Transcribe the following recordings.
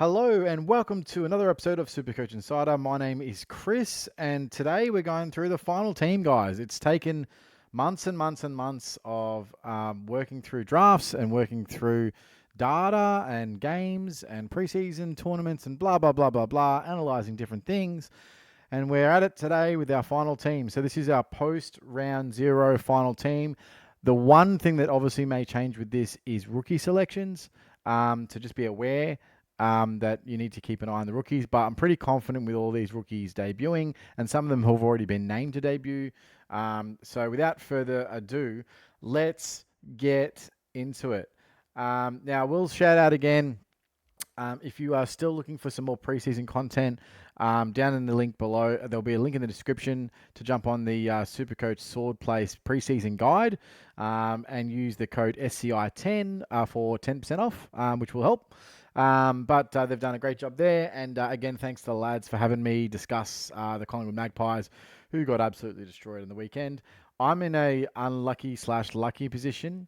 Hello and welcome to another episode of Supercoach Insider. My name is Chris, and today we're going through the final team, guys. It's taken months and months and months of working through drafts and working through data and games and preseason tournaments and blah, blah, blah, blah, blah, analyzing different things. And we're at it today with our final team. So this is our post-round zero final team. The one thing that obviously may change with this is rookie selections. So just be aware that you need to keep an eye on the rookies. But I'm pretty confident with all these rookies debuting, and some of them have already been named to debut. So without further ado, let's get into it. Now, we'll shout out again. If you are still looking for some more preseason content, down in the link below, there'll be a link in the description to jump on the Supercoach Swordplay preseason guide and use the code SCI10 for 10% off, which will help. But they've done a great job there. And again, thanks to the lads for having me discuss the Collingwood Magpies, who got absolutely destroyed on the weekend. I'm in a unlucky/lucky position.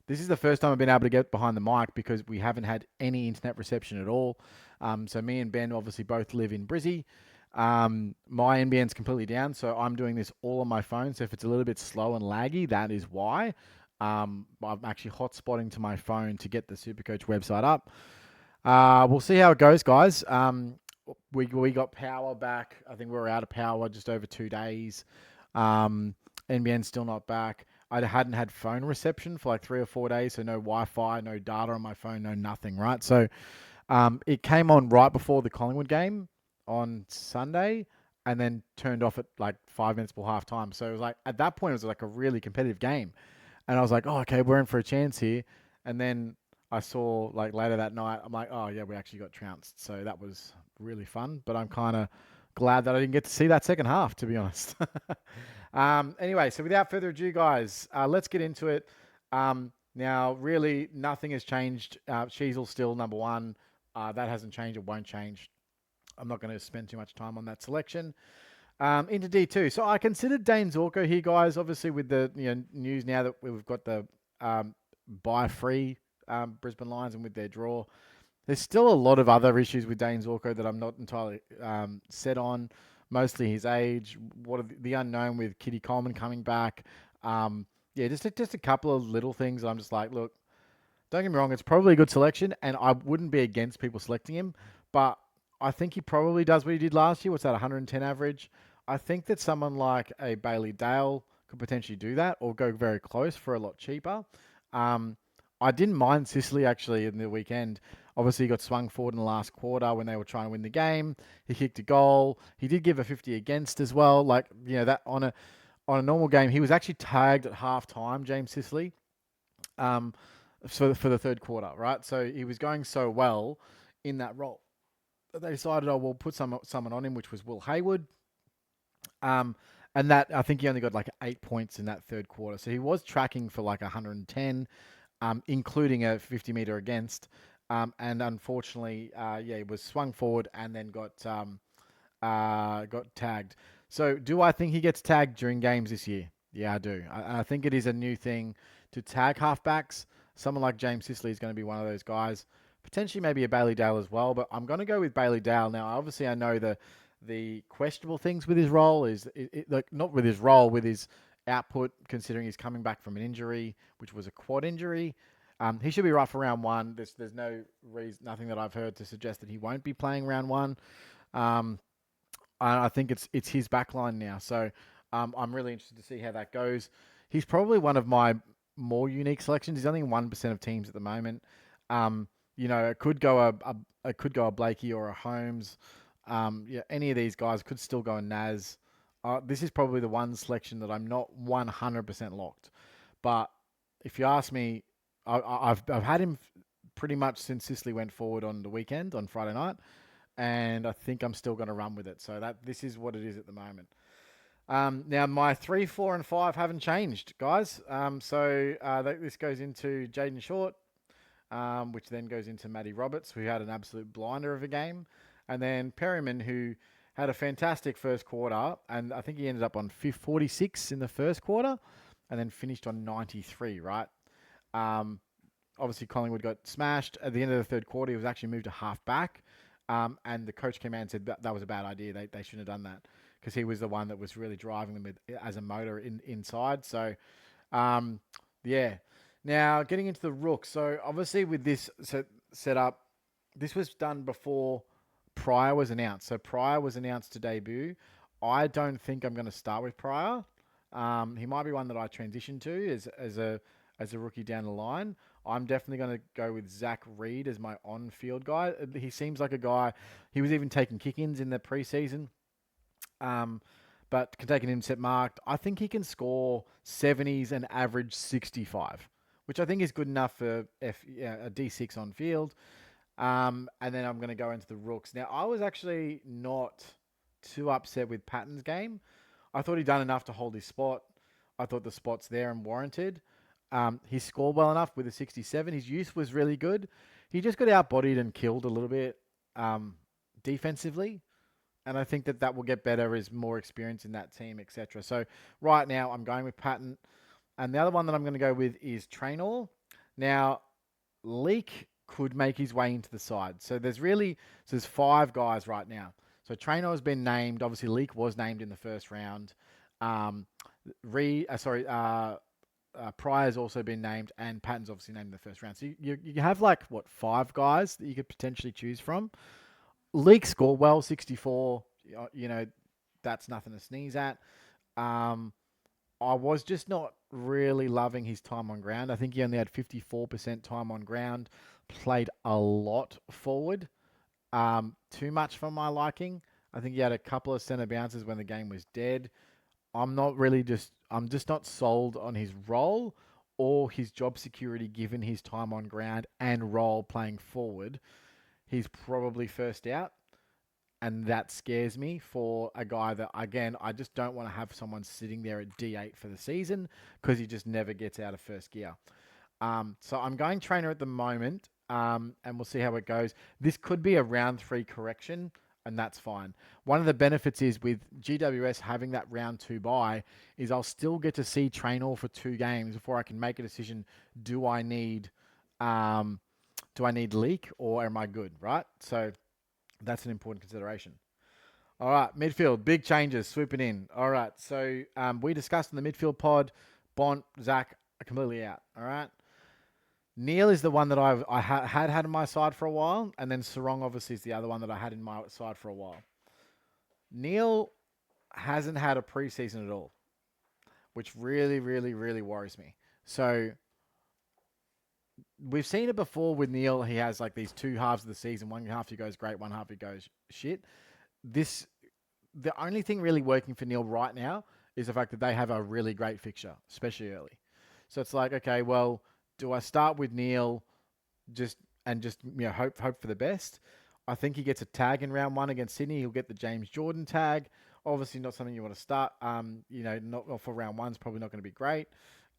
This is the first time I've been able to get behind the mic because we haven't had any internet reception at all. So me and Ben obviously both live in Brizzy. My NBN's completely down, so I'm doing this all on my phone. So if it's a little bit slow and laggy, that is why. I'm actually hotspotting to my phone to get the Supercoach website up. We'll see how it goes, guys. We got power back. I think we were out of power just over 2 days. NBN's still not back. I hadn't had phone reception for like 3 or 4 days, so no Wi-Fi, no data on my phone, no nothing, right? So it came on right before the Collingwood game on Sunday and then turned off at like 5 minutes before half time. So it was like, at that point, it was like a really competitive game. And I was like, oh, okay, we're in for a chance here. And then I saw like later that night, I'm like, oh yeah, we actually got trounced. So that was really fun. But I'm kind of glad that I didn't get to see that second half, to be honest. Anyway, so without further ado, guys, let's get into it. Now, really, nothing has changed. Sheasel's still number one. That hasn't changed. It won't change. I'm not going to spend too much time on that selection. Into D2. So I considered Dane Zorko here, guys. Obviously, with the news now that we've got the buy free Brisbane Lions and with their draw, there's still a lot of other issues with Dane Zorko that I'm not entirely set on. Mostly his age, the unknown with Kitty Coleman coming back. Just a couple of little things. I'm just like, look, don't get me wrong, it's probably a good selection, and I wouldn't be against people selecting him, but I think he probably does what he did last year. What's that, 110 average? I think that someone like a Bailey Dale could potentially do that or go very close for a lot cheaper. I didn't mind Sicily actually in the weekend. Obviously, he got swung forward in the last quarter when they were trying to win the game. He kicked a goal. He did give a 50 against as well. Like, that on a normal game, he was actually tagged at half time, James Sicily, for the third quarter, right? So he was going so well in that role. They decided, oh, we'll put someone on him, which was Will Hayward. And that, I think he only got like 8 points in that third quarter. So he was tracking for like 110, including a 50-meter against. And unfortunately, he was swung forward and then got tagged. So do I think he gets tagged during games this year? Yeah, I do. I think it is a new thing to tag halfbacks. Someone like James Sicily is going to be one of those guys. Potentially maybe a Bailey Dale as well, but I'm going to go with Bailey Dale. Now, obviously, I know the questionable things with his role is like not with his role, with his output, considering he's coming back from an injury, which was a quad injury. He should be right for round one. There's no reason, nothing that I've heard to suggest that he won't be playing round one. I think it's his backline now, so I'm really interested to see how that goes. He's probably one of my more unique selections. He's only in 1% of teams at the moment. It could go a Blakey or a Holmes. Any of these guys could still go a Naz. This is probably the one selection that I'm not 100% locked. But if you ask me, I've had him pretty much since Sicily went forward on the weekend on Friday night, and I think I'm still going to run with it. So this is what it is at the moment. Now my 3, 4, and 5 haven't changed, guys. This goes into Jaden Short, which then goes into Matty Roberts, who had an absolute blinder of a game, and then Perryman, who had a fantastic first quarter, and I think he ended up on 46 in the first quarter, and then finished on 93, right? obviously Collingwood got smashed at the end of the third quarter. He was actually moved to half back, and the coach came out and said that was a bad idea. They shouldn't have done that because he was the one that was really driving them as a motor inside. So, yeah. Now getting into the Rook. So obviously with this set up, this was done before Pryor was announced. So Pryor was announced to debut. I don't think I'm going to start with Pryor. He might be one that I transition to as a rookie down the line. I'm definitely going to go with Zach Reed as my on-field guy. He seems like a guy. He was even taking kick-ins in the preseason, but can take an intercept marked. I think he can score 70s and average 65, which I think is good enough for a D6 on field. And then I'm going to go into the Rooks. Now, I was actually not too upset with Patton's game. I thought he'd done enough to hold his spot. I thought the spot's there and warranted. He scored well enough with a 67. His youth was really good. He just got outbodied and killed a little bit defensively. And I think that will get better as more experience in that team, etc. So right now, I'm going with Patton. And the other one that I'm going to go with is Traynor. Now, Leak could make his way into the side. So there's 5 guys right now. So Traynor has been named. Obviously, Leak was named in the first round. Pryor's also been named, and Patton's obviously named in the first round. So you have 5 guys that you could potentially choose from. Leak scored well, 64. That's nothing to sneeze at. I was just not really loving his time on ground. I think he only had 54% time on ground, played a lot forward. Too much for my liking. I think he had a couple of centre bounces when the game was dead. I'm just not sold on his role or his job security given his time on ground and role playing forward. He's probably first out. And that scares me for a guy that, again, I just don't want to have someone sitting there at D8 for the season because he just never gets out of first gear. So I'm going Trainer at the moment, and we'll see how it goes. This could be a round 3 correction, and that's fine. One of the benefits is with GWS having that round 2 bye is I'll still get to see Trainer for 2 games before I can make a decision. Do I need Leak or am I good, right? So that's an important consideration. All right, midfield, big changes swooping in. All right, so we discussed in the midfield pod, Bont, Zach are completely out. All right. Neil is the one that I had in my side for a while, and then Sarong obviously is the other one that I had in my side for a while. Neil hasn't had a preseason at all, which really, really, really worries me. So we've seen it before with Neil. He has these 2 halves of the season. One half he goes great, one half he goes shit. The only thing really working for Neil right now is the fact that they have a really great fixture, especially early. So it's okay, well, do I start with Neil just hope for the best? I think he gets a tag in round 1 against Sydney. He'll get the James Jordan tag. Obviously not something you want to start. Not for round 1's probably not going to be great.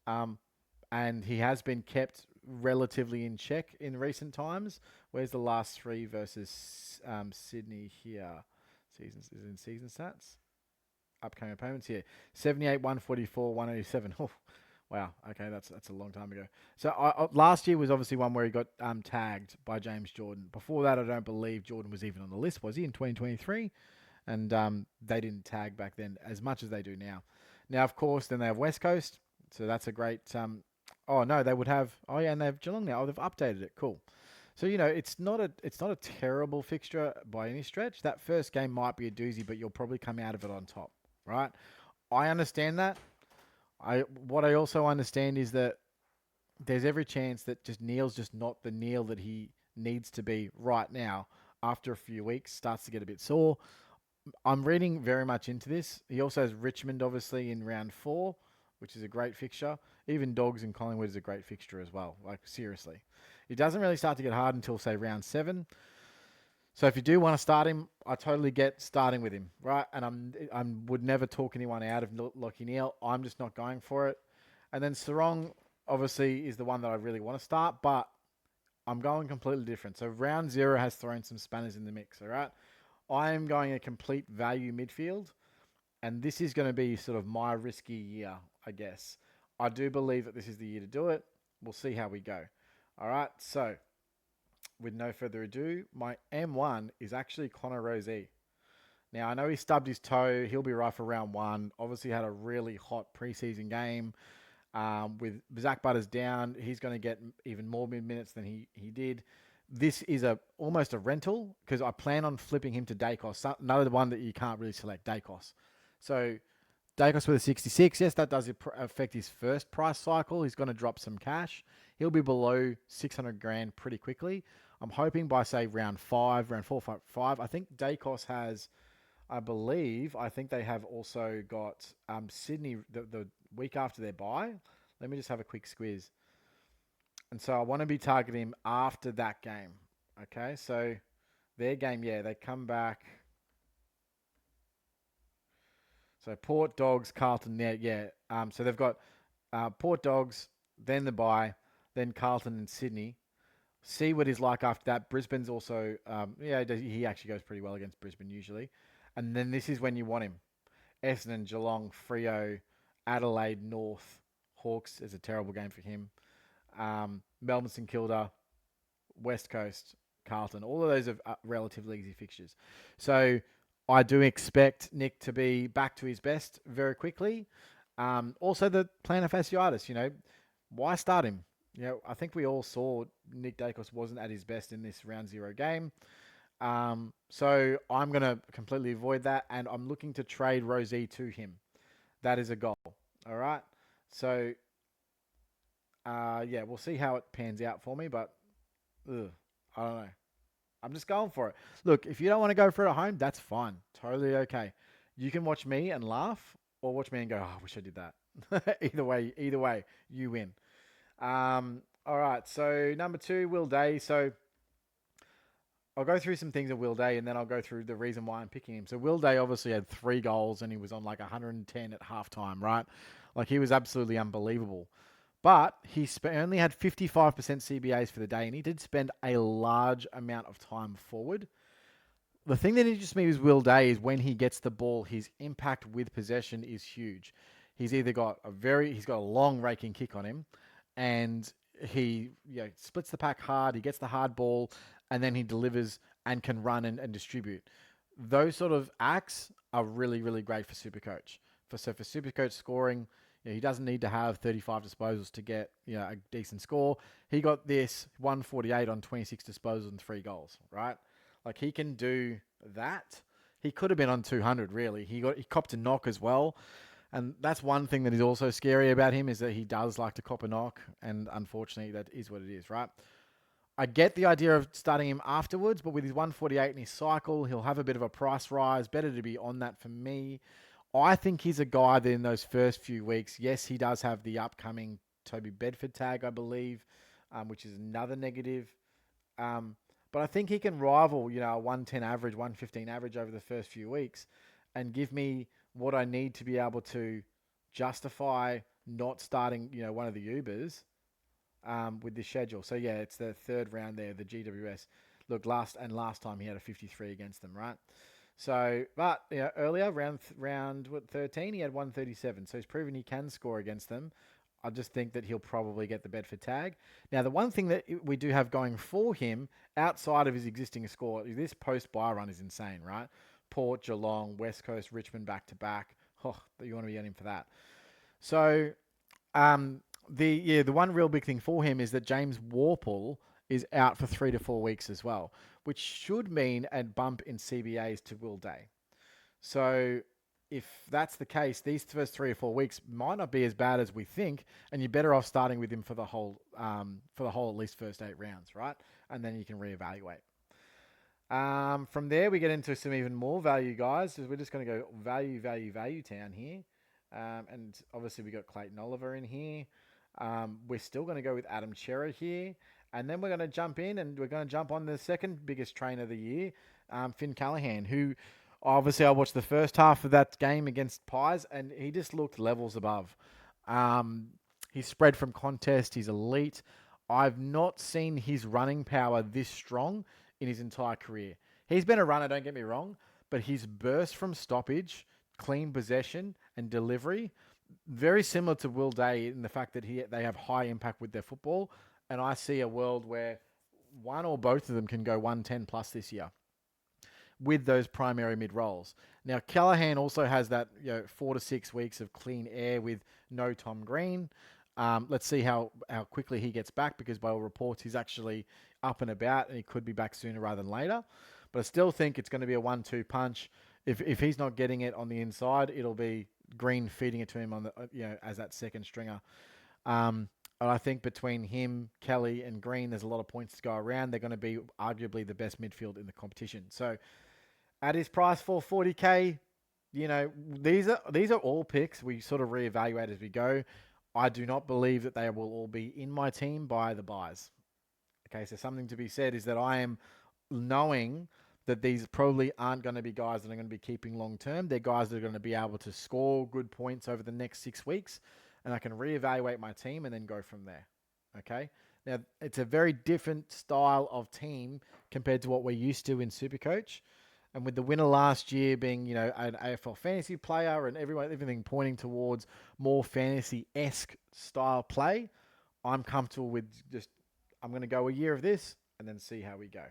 And he has been kept relatively in check in recent times. Where's the last 3 versus Sydney here? Season stats. Upcoming opponents here. 78, 144, 187. Oh, wow. Okay, that's a long time ago. So last year was obviously one where he got tagged by James Jordan. Before that, I don't believe Jordan was even on the list, was he, in 2023? And they didn't tag back then as much as they do now. Now, of course, then they have West Coast. So that's a great... oh, no, they would have... Oh, yeah, and they have Geelong now. Oh, they've updated it. Cool. So, it's not a terrible fixture by any stretch. That first game might be a doozy, but you'll probably come out of it on top, right? I understand that. What I also understand is that there's every chance that Neil's just not the Neil that he needs to be right now. After a few weeks, starts to get a bit sore. I'm reading very much into this. He also has Richmond, obviously, in round 4, which is a great fixture. Even Dogs and Collingwood is a great fixture as well. Seriously. It doesn't really start to get hard until, say, round 7. So if you do want to start him, I totally get starting with him, right? And I would never talk anyone out of Lockie Neal. I'm just not going for it. And then Sarong, obviously, is the one that I really want to start, but I'm going completely different. So round 0 has thrown some spanners in the mix, all right? I am going a complete value midfield, and this is going to be sort of my risky year, I guess. I do believe that this is the year to do it. We'll see how we go. All right, so with no further ado, my M1 is actually Connor Rosé. Now, I know he stubbed his toe. He'll be right for round one. Obviously, had a really hot preseason game. With Zach Butters down, he's going to get even more minutes than he did. This is almost a rental because I plan on flipping him to Dacos, another one that you can't really select, Dacos. So Dacos with a 66, yes, that does affect his first price cycle. He's going to drop some cash. He'll be below 600 grand pretty quickly. I'm hoping by, say, round five, round four, five. I think Dacos has, I think they have also got Sydney the week after their bye. Let me just have a quick squiz. And so I want to be targeting him after that game. Okay, so their game, yeah, they come back. So Port, Dogs, Carlton, yeah. So they've got Port, Dogs, then the bye, then Carlton and Sydney. See what he's like after that. Brisbane's also, he actually goes pretty well against Brisbane usually. And then this is when you want him. Essendon, Geelong, Freo, Adelaide, North, Hawks is a terrible game for him. Melbourne, St Kilda, West Coast, Carlton. All of those are relatively easy fixtures. So I do expect Nick to be back to his best very quickly. Also, the plantar fasciitis, why start him? I think we all saw Nick Dacos wasn't at his best in this round zero game. So I'm going to completely avoid that, and I'm looking to trade Rosie to him. That is a goal. All right. So, we'll see how it pans out for me, but I don't know. I'm just going for it. Look, if you don't want to go for it at home, that's fine. Totally okay. You can watch me and laugh, or watch me and go, oh, I wish I did that. Either way, you win. All right. So number 2, Will Day. So I'll go through some things of Will Day, and then I'll go through the reason why I'm picking him. So Will Day obviously had 3 goals, and he was on like 110 at halftime, right? Like he was absolutely unbelievable. But he only had 55% CBAs for the day, and he did spend a large amount of time forward. The thing that interests me with Will Day is when he gets the ball, his impact with possession is huge. He's either got he's got a long raking kick on him, and he splits the pack hard. He gets the hard ball, and then he delivers and can run and distribute. Those sort of acts are really, really great for Supercoach. For Supercoach scoring, he doesn't need to have 35 disposals to get a decent score. He got this 148 on 26 disposals and 3 goals, right? Like he can do that. He could have been on 200 really. He copped a knock as well. And that's one thing that is also scary about him is that he does like to cop a knock, and unfortunately that is what it is, right? I get the idea of starting him afterwards, but with his 148 in his cycle, he'll have a bit of a price rise. Better to be on that for me. I think he's a guy that in those first few weeks, yes, he does have the upcoming Toby Bedford tag, I believe, which is another negative. But I think he can rival, a 110 average, 115 average over the first few weeks and give me what I need to be able to justify not starting, one of the Ubers with this schedule. So, yeah, it's the third round there, the GWS. Look, last time he had a 53 against them, right? So, but earlier, round 13, he had 137. So he's proven he can score against them. I just think that he'll probably get the Bedford tag. Now, the one thing that we do have going for him outside of his existing score, this post-buy run is insane, right? Port, Geelong, West Coast, Richmond back-to-back. Oh, you want to be on him for that. So, the one real big thing for him is that James Warple is out for 3 to 4 weeks as well, which should mean a bump in CBAs to Will Day. So if that's the case, these first 3 or 4 weeks might not be as bad as we think, and you're better off starting with him for the whole at least first 8 rounds, right? And then you can reevaluate. From there, we get into some even more value, guys. We're just going to go value town here. And obviously we got Clayton Oliver in here. We're still going to go with Adam Chera here. And then we're going to jump in and we're going to jump on the second biggest trainer of the year, Finn Callahan, who obviously I watched the first half of that game against Pies and he just looked levels above. He's spread from contest. He's elite. I've not seen his running power this strong in his entire career. He's been a runner, don't get me wrong, but his burst from stoppage, clean possession and delivery, very similar to Will Day in the fact that they have high impact with their football. And I see a world where one or both of them can go 110 plus this year with those primary mid roles. Now, Callahan also has that 4 to 6 weeks of clean air with no Tom Green. Let's see how quickly he gets back, because by all reports he's actually up and about and he could be back sooner rather than later. But I still think it's going to be a 1-2 punch. If he's not getting it on the inside, it'll be Green feeding it to him on the as that second stringer. And I think between him, Kelly, and Green, there's a lot of points to go around. They're going to be arguably the best midfield in the competition. So at his price, 440k, these are all picks we sort of reevaluate as we go. I do not believe that they will all be in my team by the buys. Okay, so something to be said is that I am knowing that these probably aren't going to be guys that are going to be keeping long term. They're guys that are going to be able to score good points over the next 6 weeks, and I can reevaluate my team and then go from there. Okay, now it's a very different style of team compared to what we're used to in Supercoach. And with the winner last year being, an AFL fantasy player and everything pointing towards more fantasy-esque style play, I'm comfortable with I'm going to go a year of this and then see how we go.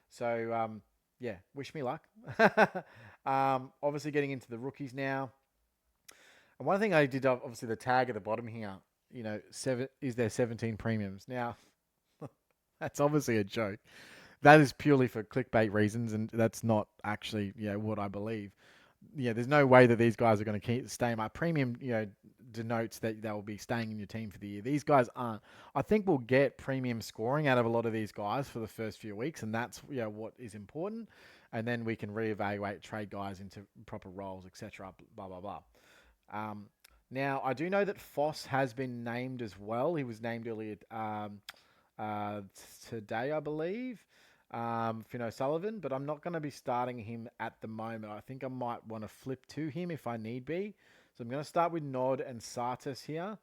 So, wish me luck. Obviously getting into the rookies now. And one thing I did, obviously the tag at the bottom here, is there 17 premiums? Now, that's obviously a joke. That is purely for clickbait reasons, and that's not actually, what I believe. There's no way that these guys are going to stay in my premium. Denotes that they'll be staying in your team for the year. These guys aren't. I think we'll get premium scoring out of a lot of these guys for the first few weeks, and that's what is important. And then we can reevaluate, trade guys into proper roles, etc. Blah blah blah. Now I do know that Foss has been named as well. He was named earlier today, I believe. Finn O'Sullivan, but I'm not going to be starting him at the moment. I think I might want to flip to him if I need be. So I'm going to start with Nod and Sartis here.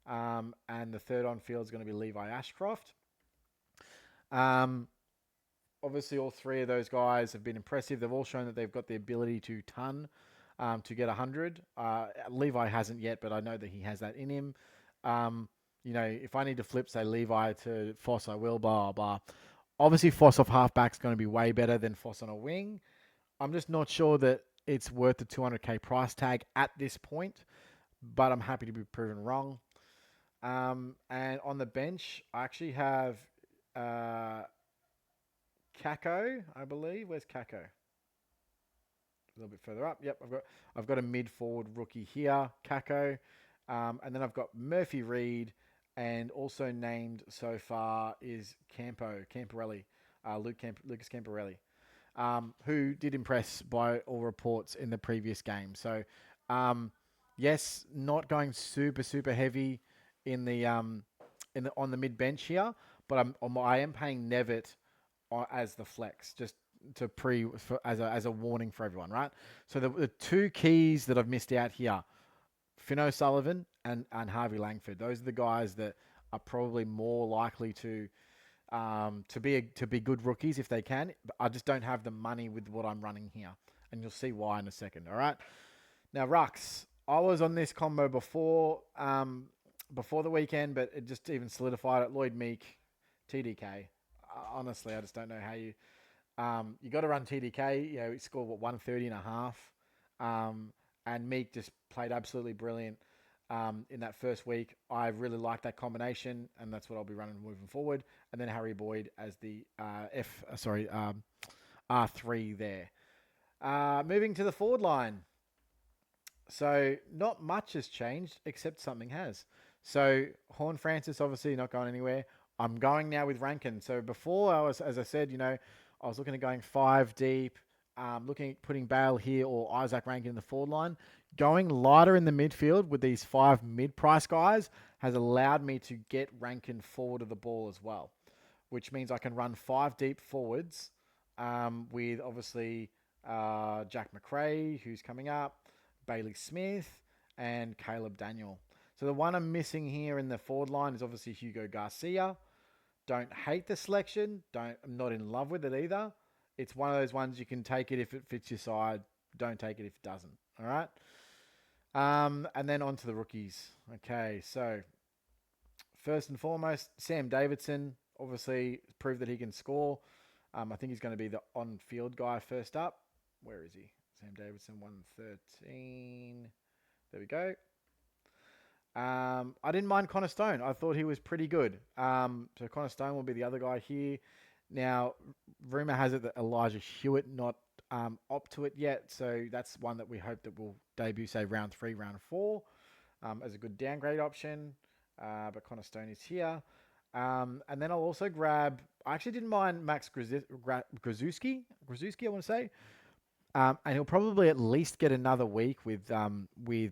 And the third on field is going to be Levi Ashcroft. Obviously, all three of those guys have been impressive. They've all shown that they've got the ability to to get 100. Levi hasn't yet, but I know that he has that in him. If I need to flip, say, Levi to Foss, I will, blah, blah. Obviously, Foss off halfback is going to be way better than Foss on a wing. I'm just not sure that it's worth the 200k price tag at this point, but I'm happy to be proven wrong. And on the bench, I actually have Kako, I believe. Where's Kako? A little bit further up. Yep, I've got a mid-forward rookie here, Kako. And then I've got Murphy Reed, and also named so far is Camporelli, Lucas Camporelli, who did impress by all reports in the previous game. So, yes, not going super heavy in the on the mid bench here, but I am paying Nevitt as the flex, just to as a warning for everyone, right? So the two keys that I've missed out here. Finn O'Sullivan and Harvey Langford. Those are the guys that are probably more likely to be good rookies if they can. But I just don't have the money with what I'm running here, and you'll see why in a second. All right. Now Rucks, I was on this combo before the weekend, but it just even solidified it. Lloyd Meek, TDK. Honestly, I just don't know how you got to run TDK. He scored 130.5. And Meek just played absolutely brilliant in that first week. I really like that combination, and that's what I'll be running moving forward. And then Harry Boyd as the R3 there. Moving to the forward line. So not much has changed, except something has. So Horn Francis obviously not going anywhere. I'm going now with Rankin. So before as I said, I was looking at going 5 deep. Looking at putting Bale here or Isaac Rankin in the forward line. Going lighter in the midfield with these 5 mid-price guys has allowed me to get Rankin forward of the ball as well, which means I can run 5 deep forwards with obviously Jack McRae, who's coming up, Bailey Smith, and Caleb Daniel. So the one I'm missing here in the forward line is obviously Hugo Garcia. Don't hate the selection. I'm not in love with it either. It's one of those ones you can take it if it fits your side. Don't take it if it doesn't. All right. And then on to the rookies. Okay, so first and foremost, Sam Davidson obviously proved that he can score. I think he's going to be the on-field guy first up. Where is he? Sam Davidson, 113. There we go. I didn't mind Connor Stone. I thought he was pretty good. So Connor Stone will be the other guy here. Now, rumor has it that Elijah Hewitt not up to it yet. So that's one that we hope that will debut, say, round 3, round 4, as a good downgrade option. But Connor Stone is here. And then I'll also grab... I actually didn't mind Max Grzuski, I want to say. And he'll probably at least get another week with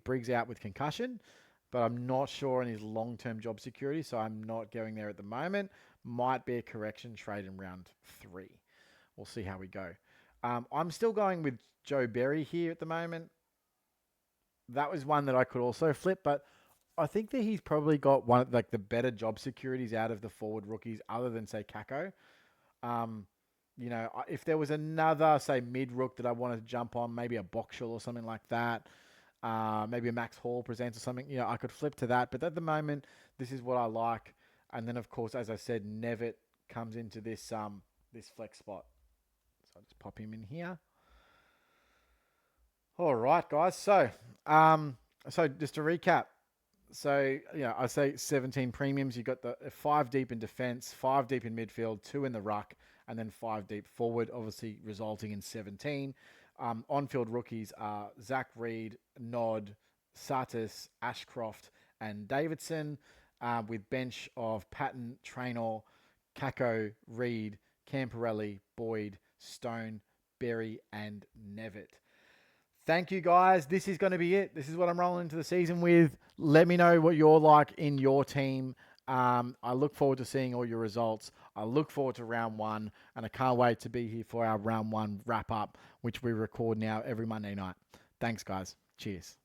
Briggs out with concussion. But I'm not sure on his long-term job security, so I'm not going there at the moment. Might be a correction trade in round 3. We'll see how we go. I'm still going with Joe Berry here at the moment. That was one that I could also flip, but I think that he's probably got one of like the better job securities out of the forward rookies, other than say Kako. You know, if there was another say mid rook that I wanted to jump on, maybe a Boxall or something like that. Maybe a Max Hall presents or something. You know, I could flip to that, but at the moment, this is what I like. And then, of course, as I said, Nevitt comes into this this flex spot. So I'll just pop him in here. All right, guys. So just to recap. So, yeah, I say 17 premiums. You've got the 5 deep in defense, 5 deep in midfield, 2 in the ruck, and then 5 deep forward, obviously resulting in 17. On-field rookies are Zach Reed, Nod, Satis, Ashcroft, and Davidson, with bench of Patton, Traynor, Kako, Reed, Camporelli, Boyd, Stone, Berry, and Nevitt. Thank you, guys. This is going to be it. This is what I'm rolling into the season with. Let me know what you're like in your team. I look forward to seeing all your results. I look forward to round 1, and I can't wait to be here for our round 1 wrap up, which we record now every Monday night. Thanks, guys. Cheers.